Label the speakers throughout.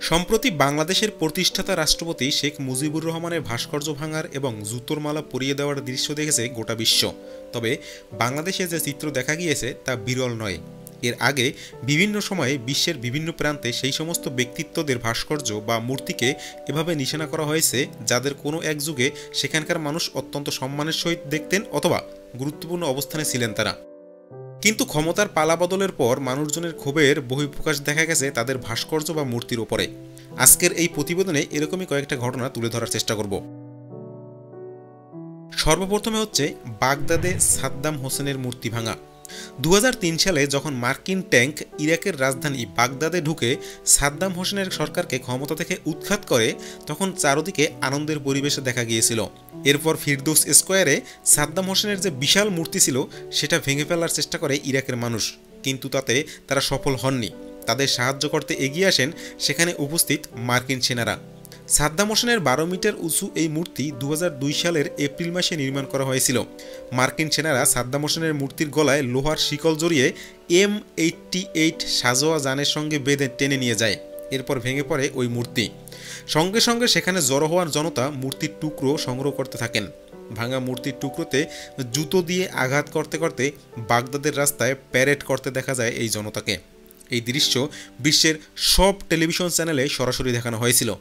Speaker 1: সম্প্রতি বাংলাদেশের প্রতিষ্ঠাতা রাষ্ট্রপতি শেখ মুজিবুর রহমানের ভাস্কর্য ভাঙার এবং জুতোর মালা পরিয়ে দেওয়ার দৃশ্য দেখেছে গোটা বিশ্ব। তবে বাংলাদেশে যে চিত্র দেখা গিয়েছে তা বিরল নয়। এর আগে বিভিন্ন সময়ে বিশ্বের বিভিন্ন প্রান্তে সেই সমস্ত ব্যক্তিত্বদের ভাস্কর্য বা মূর্তিকে এভাবে নিশানা করা হয়েছে যাদের কোনো এক যুগে সেখানকার মানুষ অত্যন্ত সম্মানের সহিত দেখতেন অথবা গুরুত্বপূর্ণ অবস্থানে ছিলেন তারা। কিন্তু ক্ষমতার পালাবদলের পর মানুষজনের ক্ষোভের বহিঃপ্রকাশ দেখা গেছে তাদের ভাস্কর্য বা মূর্তির ওপরে। আজকের এই প্রতিবেদনে এরকমই কয়েকটা ঘটনা তুলে ধরার চেষ্টা করব। সর্বপ্রথমে হচ্ছে বাগদাদে সাদ্দাম হোসেনের মূর্তি ভাঙা। 2003 সালে যখন মার্কিন ট্যাঙ্ক ইরাকের রাজধানী বাগদাদে ঢুকে সাদ্দাম হোসেনের সরকারকে ক্ষমতা থেকে উৎখাত করে, তখন চারদিকে আনন্দের পরিবেশে দেখা গিয়েছিল। এরপর ফিরদৌস স্কোয়ারে সাদ্দাম হোসেনের যে বিশাল মূর্তি ছিল সেটা ভেঙে ফেলার চেষ্টা করে ইরাকের মানুষ, কিন্তু তাতে তারা সফল হননি। তাদের সাহায্য করতে এগিয়ে আসেন সেখানে উপস্থিত মার্কিন সেনারা। সাদ্দাম হোসেনের 12 মিটার উঁচু এই মূর্তি 2002 সালের এপ্রিল মাসে নির্মাণ করা হয়েছিল। মার্কিন সেনারা সাদ্দাম হোসেনের মূর্তির গলায় লোহার শিকল জড়িয়ে M88 সাজোয়া যানের সঙ্গে বেঁধে টেনে নিয়ে যায়। এরপর ভেঙে পড়ে ওই মূর্তি। সঙ্গে সঙ্গে সেখানে জড়ো হওয়ার জনতা মূর্তির টুকরো সংগ্রহ করতে থাকেন। ভাঙা মূর্তির টুকরোতে জুতো দিয়ে আঘাত করতে করতে বাগদাদের রাস্তায় প্যারেড করতে দেখা যায় এই জনতাকে। এই দৃশ্য বিশ্বের সব টেলিভিশন চ্যানেলে সরাসরি দেখানো হয়েছিল।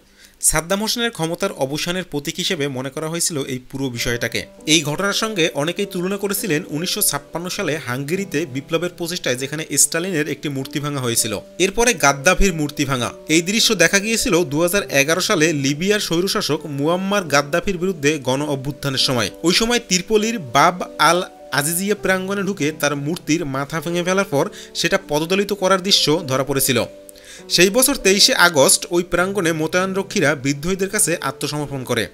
Speaker 1: সাদ্দাম হোসেনের ক্ষমতার অবসানের প্রতীক হিসেবে মনে করা হয়েছিল এই পুরো বিষয়টাকে। এই ঘটনার সঙ্গে অনেকেই তুলনা করেছিলেন 1956 সালে হাঙ্গেরিতে বিপ্লবের প্রচেষ্টায় যেখানে স্টালিনের একটি মূর্তি ভাঙা হয়েছিল। এরপরে গাদ্দাফির মূর্তি ভাঙা। এই দৃশ্য দেখা গিয়েছিল 2011 সালে লিবিয়ার স্বৈরশাসক মুয়াম্মার গাদ্দাফির বিরুদ্ধে গণ অভ্যুত্থানের সময়। ওই সময় ত্রিপোলির বাব আল আজিজিয়া প্রাঙ্গণে ঢুকে তার মূর্তির মাথা ভেঙে ফেলার পর সেটা পদদলিত করার দৃশ্য ধরা পড়েছিল। সেই বছর 23শে আগস্ট ওই প্রাঙ্গণে মোতায়েনরক্ষীরা বিদ্রোহীদের কাছে আত্মসমর্পণ করে।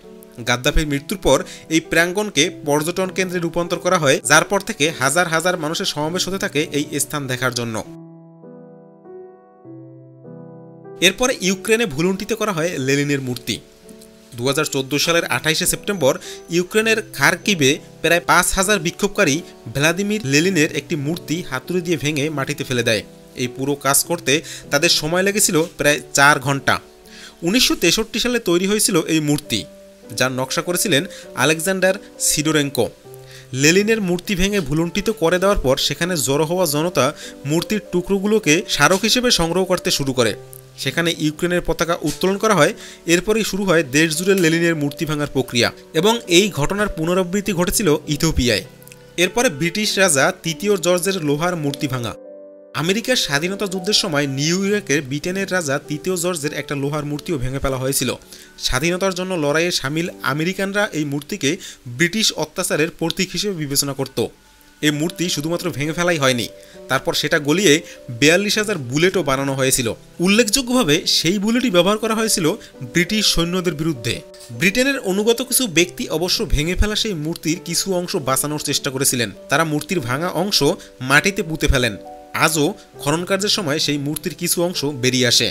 Speaker 1: গাদ্দাফির মৃত্যুর পর এই প্রাঙ্গণকে পর্যটন কেন্দ্রে রূপান্তর করা হয়, যার পর থেকে হাজার হাজার মানুষের সমাবেশ হতে থাকে এই স্থান দেখার জন্য। এরপরে ইউক্রেনে ভুলুণ্ঠিত করা হয় লেনিনের মূর্তি। 2014 সালের 28শে সেপ্টেম্বর ইউক্রেনের খারকিভে প্রায় 5000 বিক্ষোভকারী ভ্লাদিমির লেনিনের একটি মূর্তি হাতুড়ি দিয়ে ভেঙে মাটিতে ফেলে দেয়। এই পুরো কাজ করতে তাদের সময় লেগেছিল প্রায় 4 ঘন্টা। 1963 সালে তৈরি হয়েছিল এই মূর্তি, যার নকশা করেছিলেন আলেকজান্ডার সিডোরেঙ্কো। লেনিনের মূর্তি ভেঙে ভুলুণ্ঠিত করে দেওয়ার পর সেখানে জড়ো হওয়া জনতা মূর্তির টুকরোগুলোকে স্মারক হিসেবে সংগ্রহ করতে শুরু করে। সেখানে ইউক্রেনের পতাকা উত্তোলন করা হয়। এরপরেই শুরু হয় দেশজুড়ে লেনিনের মূর্তি ভাঙার প্রক্রিয়া, এবং এই ঘটনার পুনরাবৃত্তি ঘটেছিল ইথিওপিয়ায়। এরপরে ব্রিটিশ রাজা 3য় জর্জের লোহার মূর্তি ভাঙা। আমেরিকার স্বাধীনতা যুদ্ধের সময় নিউ ইয়র্কের ব্রিটেনের রাজা 3য় জর্জের একটা লোহার মূর্তিও ভেঙে ফেলা হয়েছিল। স্বাধীনতার জন্য লড়াইয়ে সামিল আমেরিকানরা এই মূর্তিকে ব্রিটিশ অত্যাচারের প্রতীক হিসেবে বিবেচনা করত। এই মূর্তি শুধুমাত্র ভেঙে ফেলাই হয়নি, তারপর সেটা গলিয়ে 42,000 বুলেটও বানানো হয়েছিল। উল্লেখযোগ্যভাবে সেই বুলেটই ব্যবহার করা হয়েছিল ব্রিটিশ সৈন্যদের বিরুদ্ধে। ব্রিটেনের অনুগত কিছু ব্যক্তি অবশ্য ভেঙে ফেলা সেই মূর্তির কিছু অংশ বাঁচানোর চেষ্টা করেছিলেন। তারা মূর্তির ভাঙা অংশ মাটিতে পুঁতে ফেলেন। আজও খনন কার্যের সময় সেই মূর্তির কিছু অংশ বেরিয়ে আসে।